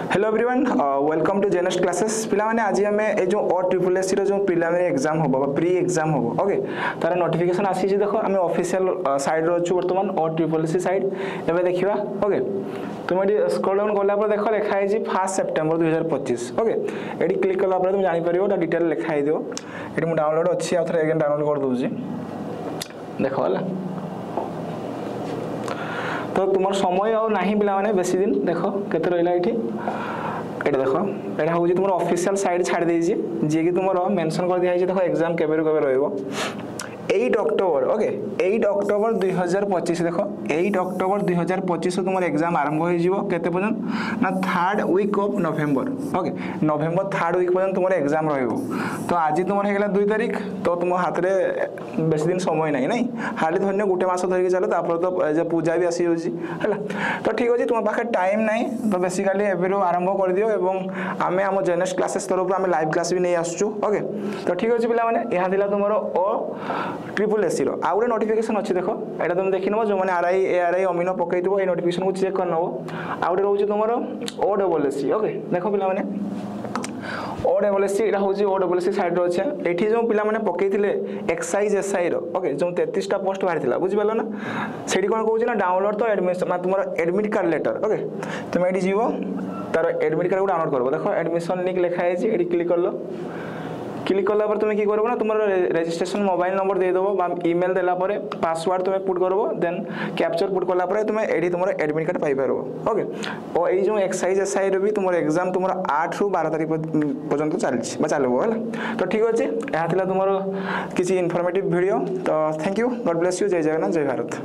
Hello everyone welcome to जेनेस्ट classes पिला माने आज हमें ए जो ओ ट्रिपल एस रो जो प्रिलिमिनरी एग्जाम होबो प्री एग्जाम होबो ओके तार नोटिफिकेशन आसी जे देखो हमें ऑफिशियल साइट रो छु वर्तमान ओ ट्रिपल एस साइट एबे देखिबा ओके तुम एडी स्क्रॉल डाउन करला पर देखो लिखा है जी 1 सितंबर 2025 ओके एडी क्लिक करला पर तुम जानि परिबो ता डिटेल लिखा है दियो एडी मु डाउनलोड अछि आ थरे अगेन डाउनलोड कर दोजी देखो वाला तो तुम समय और ना पिला माने बेसी दिन देखो केते रहिला एठी एटा देखो एटा हो तुम ऑफिशियल साइट छाड़ दीजिए जे कि तुम मेंशन कर दिया है देखो एग्जाम केबे केबे रहइबो 8 अक्टोबर ओके 8 अक्टोबर 2025 देखो 8 अक्टोबर 2025 तुम एग्जाम आरंभ हो जीवो केते पर्यंत ना third week of November okay November third week पर्यंत तुम एग्जाम रहइबो तो आज तुम हेगला 2 तारिख तो तुम हाथ रे बेसी दिन समय नहीं हाली धन्य गुटे मास धरि चलो तापर तो जे पूजा भी आसी होजी हला तो ठीक अछि तुम पाखे टाइम नहीं तो बेसिकली एबेरो आरंभ कर दियो एवं आमे हम जेनेस्ट क्लासेस तरफ आमे लाइव क्लास भी नहीं आसछु ओके तो ठीक अछि पिला माने यहा दिला तुमरो ओ ट्रिपल एस रो आ गुटे नोटिफिकेशन अछि देखो एटा तुम देखि नबो जो माने आरआई एआरआई अमीनो पकैतबो ए नोटिफिकेशन को चेक कर नबो आ गुटे रहउछि तुमरो ओ डबल एस ओके देखो पिला माने ओ डबल एस एटा होछि ओ डबल एस साइड रो अछि एठी जो पिला माने पकैथिले एक्साइज एसआई रो ओके जो 33 टा पोस्ट बाहरिथिला बुझि पालो ना सेठी कोन कहउछि ना डाउनलोड तो एडमिशन तुमरो एडमिट कार्ड लेटर ओके तुम एठी जीवो तार एडमिट कार्ड को डाउनलोड करबो देखो एडमिशन लिंक लिखा है जी एठी क्लिक करलो क्लिक करला पर तुम की करबो ना तुमरो रजिस्ट्रेशन मोबाइल नंबर दे देबो बा ईमेल देला परे पासवर्ड तुम पुट करबो देन कैप्चर पुट करला परे तुम एडी तुमरो एडमिट कार्ड पाई परबो ओके ओ एई जो एक्सरसाइज एसआई रो भी तुमरो एग्जाम तुमरो 8 रु 12 तारिख पर्यंत चलछि बा चलबो हला तो ठीक अछि एहा थिला तुमरो किछि इन्फॉर्मेटिव वीडियो तो thank you God bless you जय जगन्नाथ जय भारत।